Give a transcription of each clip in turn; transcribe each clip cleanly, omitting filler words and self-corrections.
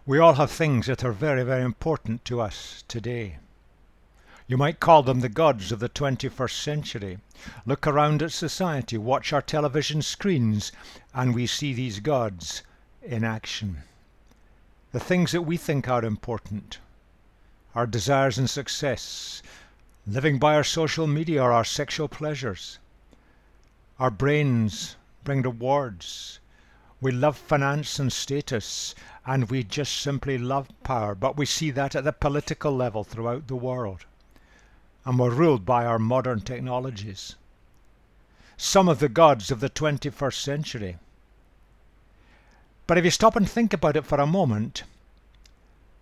We all have things that are very, very important to us today. You might call them the gods of the 21st century. Look around at society, watch our television screens, and we see these gods in action. The things that we think are important, our desires and success, living by our social media or our sexual pleasures. Our brains bring rewards. We love finance and status, and we just simply love power, but we see that at the political level throughout the world. And we're ruled by our modern technologies. Some of the gods of the 21st century. But if you stop and think about it for a moment,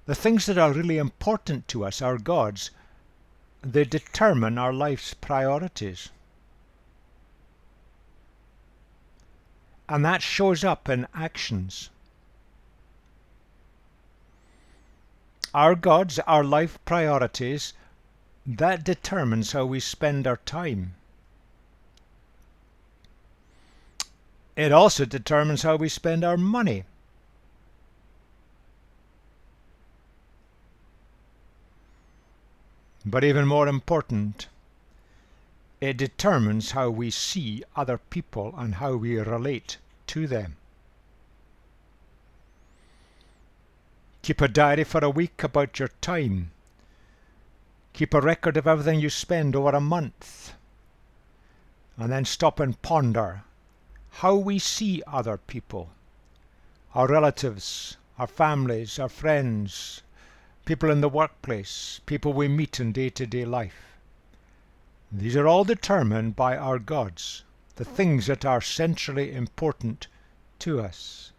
the things that are really important to us, our gods, they determine our life's priorities. And that shows up in actions. Our gods, our life priorities, that determines how we spend our time. It also determines how we spend our money. But even more important, it determines how we see other people and how we relate to them. Keep a diary for a week about your time. Keep a record of everything you spend over a month. And then stop and ponder how we see other people, our relatives, our families, our friends, people in the workplace, people we meet in day-to-day life. These are all determined by our gods, the things that are centrally important to us.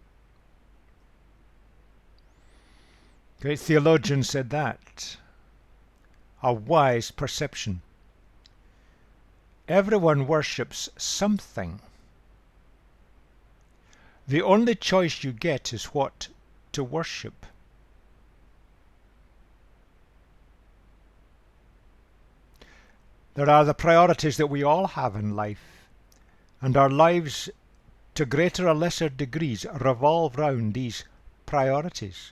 Great theologian said that. A wise perception. Everyone worships something. The only choice you get is what to worship. There are the priorities that we all have in life, and our lives, to greater or lesser degrees, revolve round these priorities.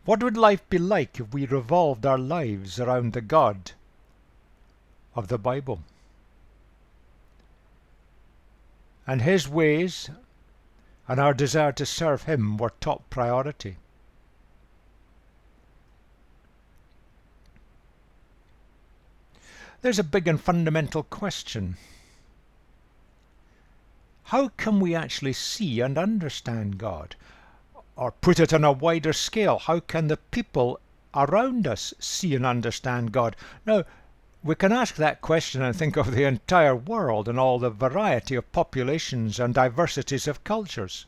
What would life be like if we revolved our lives around the God of the Bible? And His ways and our desire to serve Him were top priority. There's a big and fundamental question. How can we actually see and understand God? Or put it on a wider scale, how can the people around us see and understand God? Now, we can ask that question and think of the entire world and all the variety of populations and diversities of cultures.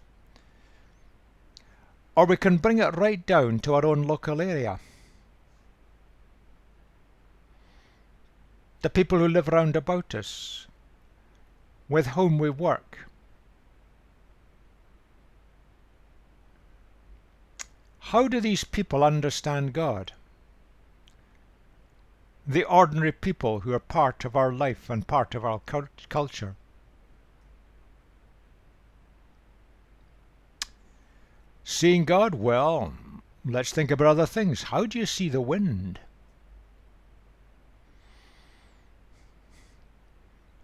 Or we can bring it right down to our own local area. The people who live round about us, with whom we work. How do these people understand God? The ordinary people who are part of our life and part of our culture. Seeing God? Well, let's think about other things. How do you see the wind?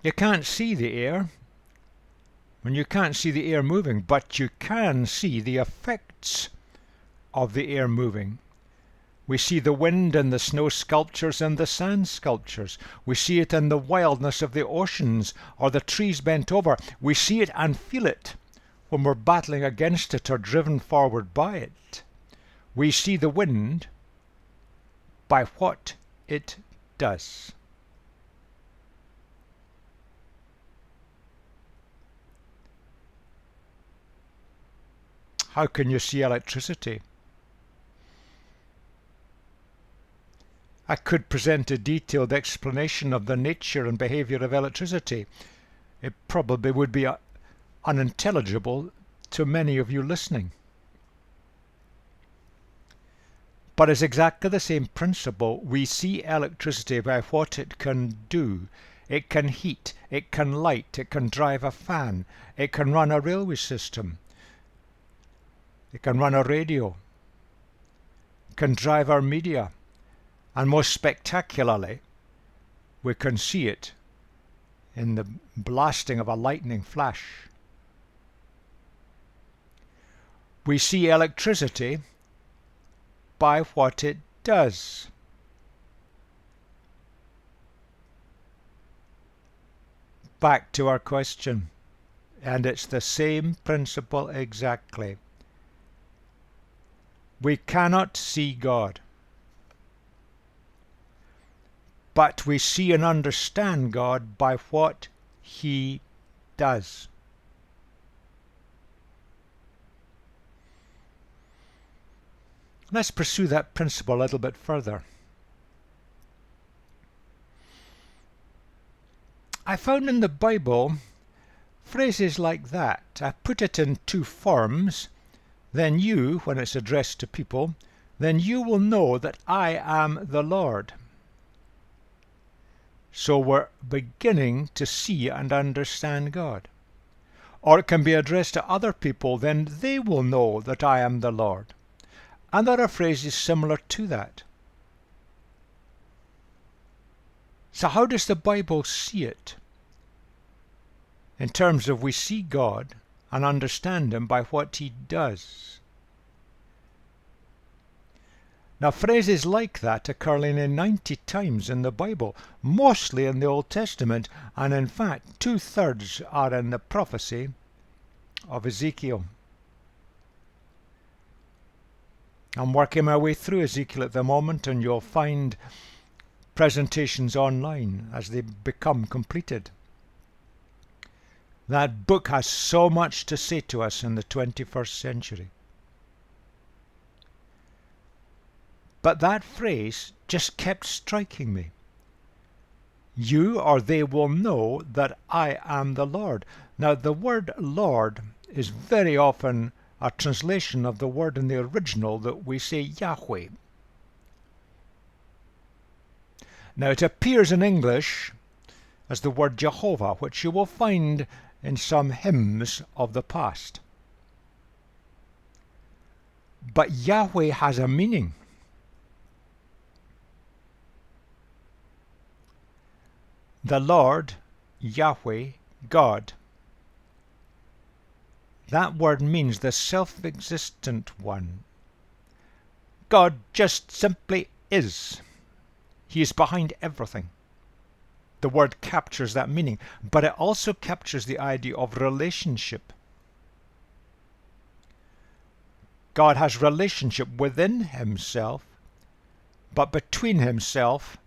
You can't see the air, and you can't see the air moving, but you can see the effects of the air moving. We see the wind in the snow sculptures and the sand sculptures. We see it in the wildness of the oceans or the trees bent over. We see it and feel it when we're battling against it or driven forward by it. We see the wind by what it does. How can you see electricity? I could present a detailed explanation of the nature and behavior of electricity. It probably would be unintelligible to many of you listening. But it's exactly the same principle. We see electricity by what it can do. It can heat, it can light, it can drive a fan, it can run a railway system. It can run a radio, can drive our media, and most spectacularly, we can see it in the blasting of a lightning flash. We see electricity by what it does. Back to our question, and it's the same principle exactly. We cannot see God, but we see and understand God by what He does. Let's pursue that principle a little bit further. I found in the Bible phrases like that. I put it in two forms. Then you, when it's addressed to people, then you will know that I am the Lord. So we're beginning to see and understand God. Or it can be addressed to other people, then they will know that I am the Lord. And there are phrases similar to that. So how does the Bible see it? In terms of we see God and understand Him by what He does. Now phrases like that occur nearly 90 times in the Bible, mostly in the Old Testament, and in fact 2/3 are in the prophecy of Ezekiel. I'm working my way through Ezekiel at the moment, and you'll find presentations online as they become completed. That book has so much to say to us in the 21st century. But that phrase just kept striking me. You or they will know that I am the Lord. Now the word Lord is very often a translation of the word in the original that we say Yahweh. Now it appears in English as the word Jehovah, which you will find in some hymns of the past. But Yahweh has a meaning. The Lord, Yahweh, God. That word means the self-existent one. God just simply is. He is behind everything. The word captures that meaning, but it also captures the idea of relationship. God has relationship within Himself, but between Himself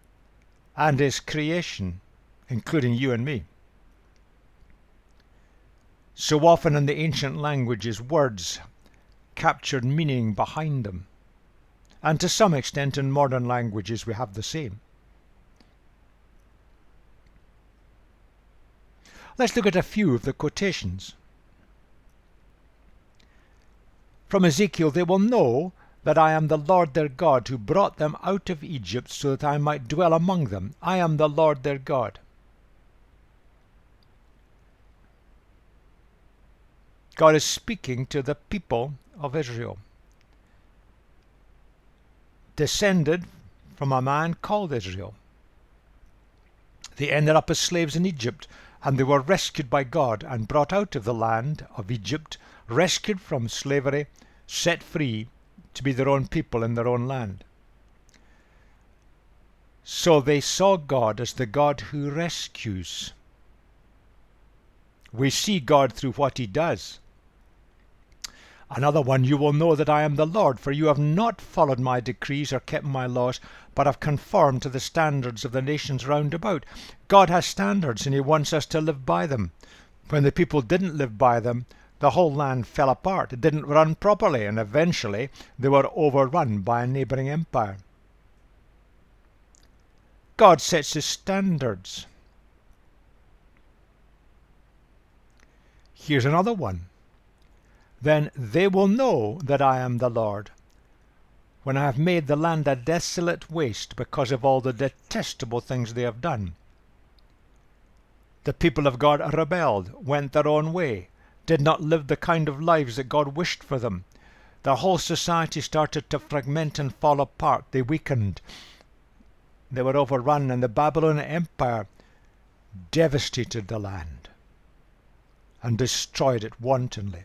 and His creation, including you and me. So often in the ancient languages, words captured meaning behind them. And to some extent in modern languages we have the same. Let's look at a few of the quotations. From Ezekiel, they will know that I am the Lord their God who brought them out of Egypt so that I might dwell among them. I am the Lord their God. God is speaking to the people of Israel, descended from a man called Israel. They ended up as slaves in Egypt, and they were rescued by God and brought out of the land of Egypt, rescued from slavery, set free to be their own people in their own land. So they saw God as the God who rescues. We see God through what He does. Another one, you will know that I am the Lord, for you have not followed my decrees or kept my laws, but have conformed to the standards of the nations round about. God has standards and He wants us to live by them. When the people didn't live by them, the whole land fell apart. It didn't run properly, and eventually they were overrun by a neighbouring empire. God sets His standards. Here's another one. Then they will know that I am the Lord, when I have made the land a desolate waste because of all the detestable things they have done. The people of God rebelled, went their own way, did not live the kind of lives that God wished for them. their whole society started to fragment and fall apart. They weakened. They were overrun, and the Babylonian Empire devastated the land and destroyed it wantonly.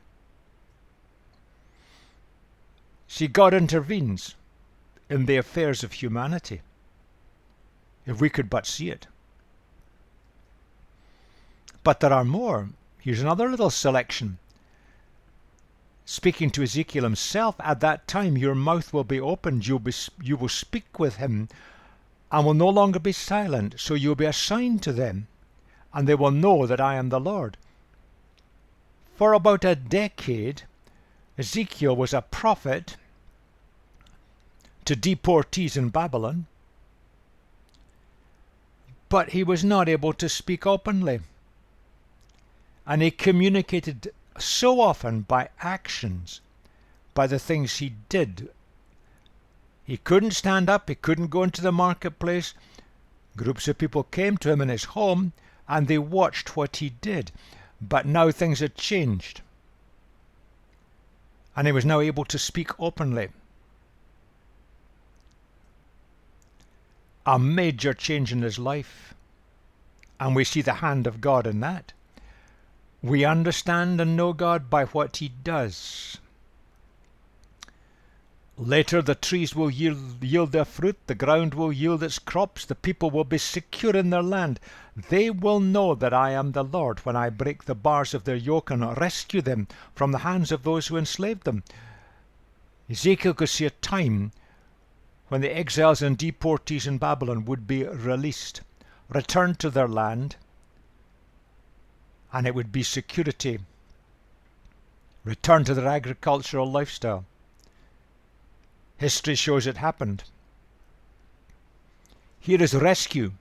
See, God intervenes in the affairs of humanity, if we could but see it. But there are more. Here's another little selection. Speaking to Ezekiel himself, at that time your mouth will be opened, you will speak with him, and will no longer be silent, so you will be a sign to them, and they will know that I am the Lord. For about a decade, Ezekiel was a prophet to deportees in Babylon, but he was not able to speak openly. And he communicated so often by actions, by the things he did. He couldn't stand up, he couldn't go into the marketplace. Groups of people came to him in his home and they watched what he did. But now things had changed. And he was now able to speak openly. A major change in his life. And we see the hand of God in that. We understand and know God by what he does. Later the trees will yield their fruit, the ground will yield its crops, the people will be secure in their land. They will know that I am the Lord when I break the bars of their yoke and rescue them from the hands of those who enslaved them. Ezekiel could see a time when the exiles and deportees in Babylon would be released, returned to their land, and it would be security, return to their agricultural lifestyle. History shows it happened. Here is rescue,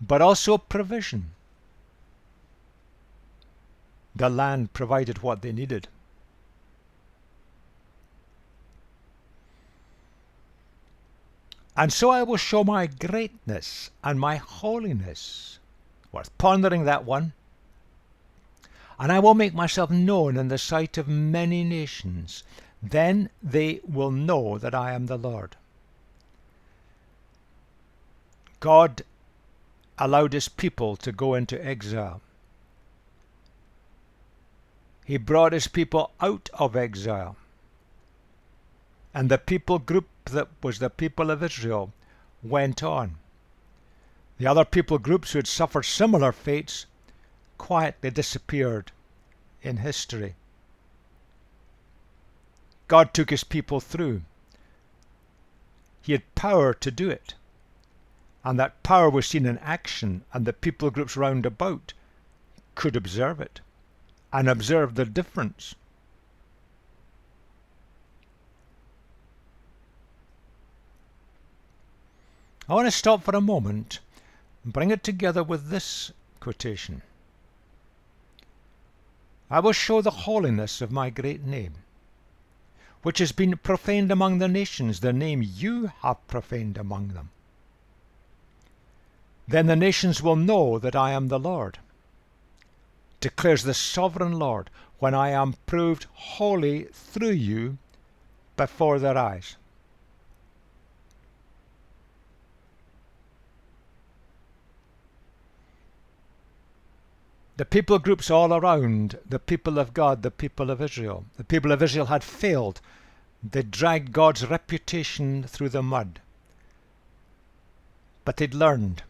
but also provision. The land provided what they needed. And so I will show my greatness and my holiness. Worth pondering, that one. And I will make myself known in the sight of many nations. Then they will know that I am the Lord. God allowed his people to go into exile. He brought his people out of exile. And the people group that was the people of Israel went on. The other people groups who had suffered similar fates quietly disappeared in history. God took his people through. He had power to do it. And that power was seen in action, and the people groups round about could observe it and observe the difference. I want to stop for a moment and bring it together with this quotation. I will show the holiness of my great name, which has been profaned among the nations, the name you have profaned among them. Then the nations will know that I am the Lord, declares the sovereign Lord, when I am proved holy through you before their eyes. The people groups all around the people of God, the people of Israel. The people of Israel had failed. They dragged God's reputation through the mud. But they'd learned.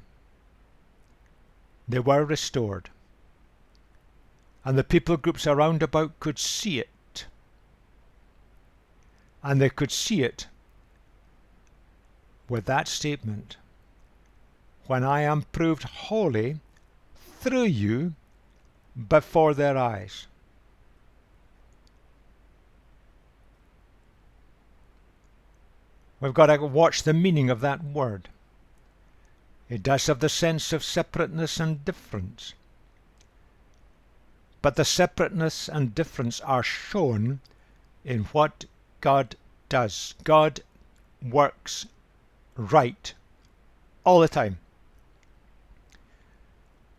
They were restored. And the people groups around about could see it. And they could see it with that statement. When I am proved holy through you before their eyes. We've got to watch the meaning of that word. It does have the sense of separateness and difference. But the separateness and difference are shown in what God does. God works right all the time.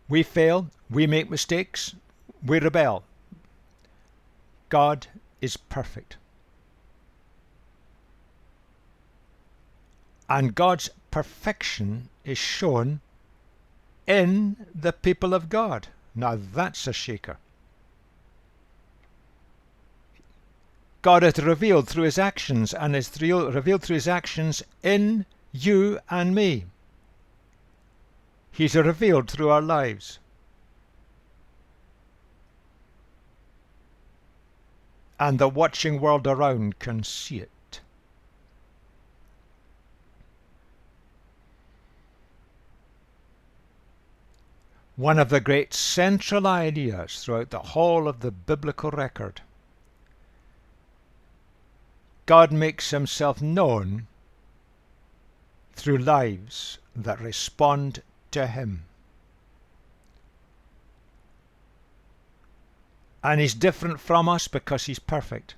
We fail, we make mistakes, we rebel. God is perfect. And God's perfection is shown in the people of God. Now that's a shaker. God is revealed through his actions, and is revealed through his actions in you and me. He's revealed through our lives. And the watching world around can see it. One of the great central ideas throughout the whole of the biblical record, God makes himself known through lives that respond to him. And he's different from us because he's perfect.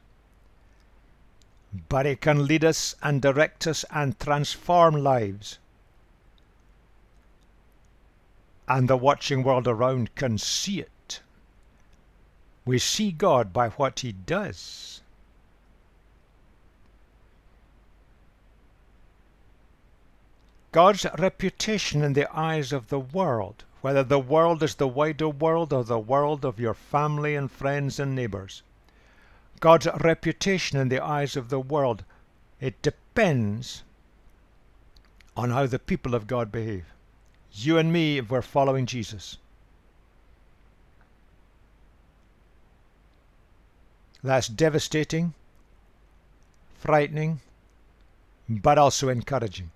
But he can lead us and direct us and transform lives. And the watching world around can see it. We see God by what he does. God's reputation in the eyes of the world, whether the world is the wider world or the world of your family and friends and neighbors, God's reputation in the eyes of the world, it depends on how the people of God behave. You and me, if we're following Jesus. That's devastating, frightening, but also encouraging.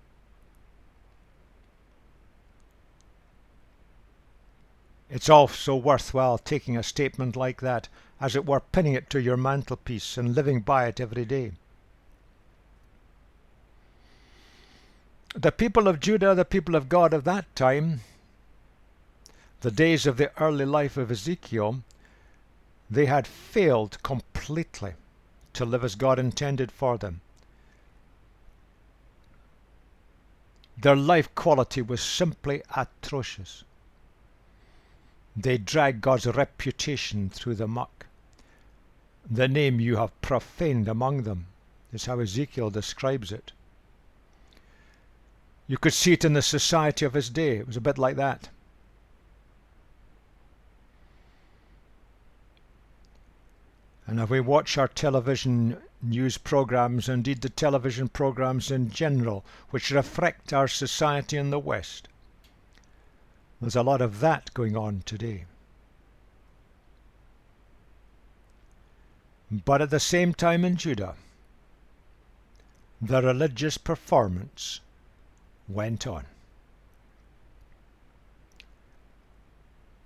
It's also worthwhile taking a statement like that, as it were, pinning it to your mantelpiece and living by it every day. The people of Judah, the people of God of that time, the days of the early life of Ezekiel, they had failed completely to live as God intended for them. Their life quality was simply atrocious. They dragged God's reputation through the muck. The name you have profaned among them is how Ezekiel describes it. You could see it in the society of his day. It was a bit like that. And if we watch our television news programs, indeed the television programs in general, which reflect our society in the West, there's a lot of that going on today. But at the same time in Judah, the religious performance went on.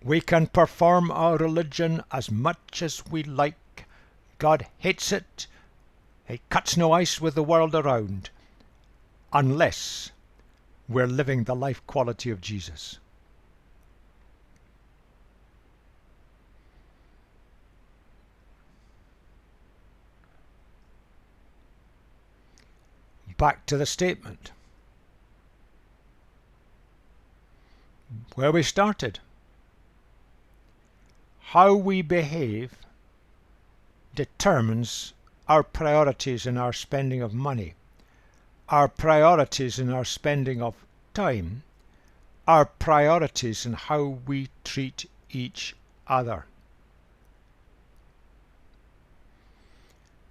We can perform our religion as much as we like. God hates it. He cuts no ice with the world around, unless we're living the life quality of Jesus. Back to the statement where we started. How we behave determines our priorities in our spending of money, our priorities in our spending of time, our priorities in how we treat each other.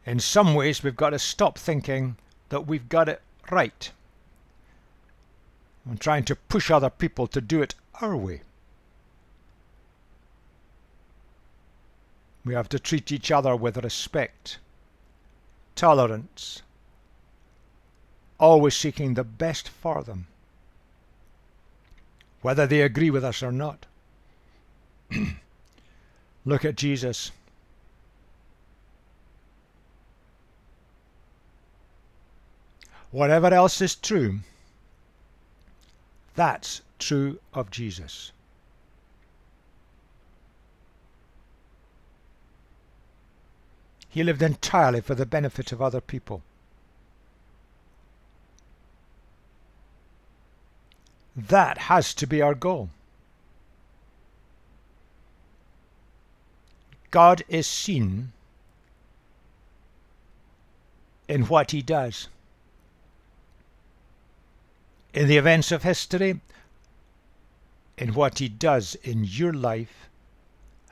In some ways, we've got to stop thinking that we've got it right and trying to push other people to do it our way. We have to treat each other with respect, tolerance, always seeking the best for them, whether they agree with us or not. Look at Jesus. Whatever else is true, that's true of Jesus. He lived entirely for the benefit of other people. That has to be our goal. God is seen in what he does, in the events of history, in what he does in your life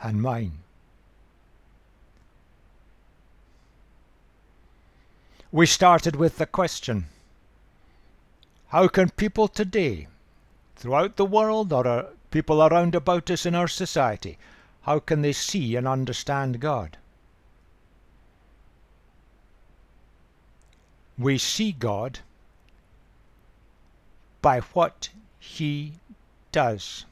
and mine. We started with the question, how can people today, throughout the world, or people around about us in our society, how can they see and understand God? We see God by what he does.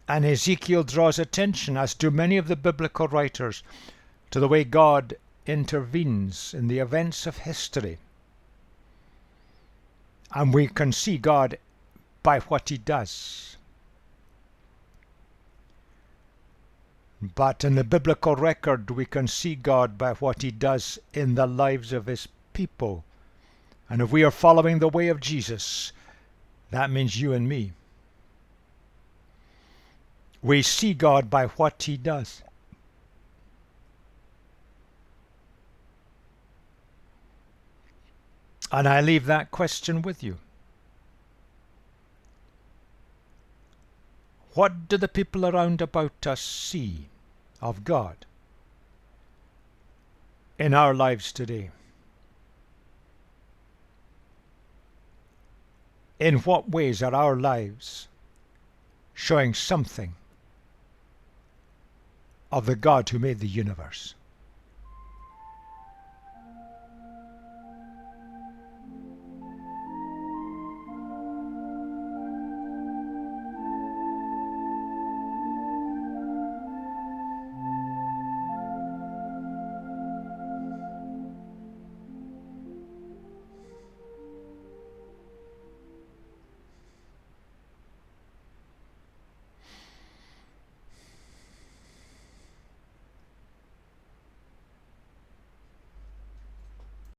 And Ezekiel draws attention, as do many of the biblical writers, to the way God intervenes in the events of history. And we can see God by what he does. But in the biblical record, we can see God by what he does in the lives of his people. And if we are following the way of Jesus, that means you and me. We see God by what he does. And I leave that question with you. What do the people around about us see of God in our lives today? In what ways are our lives showing something of the God who made the universe?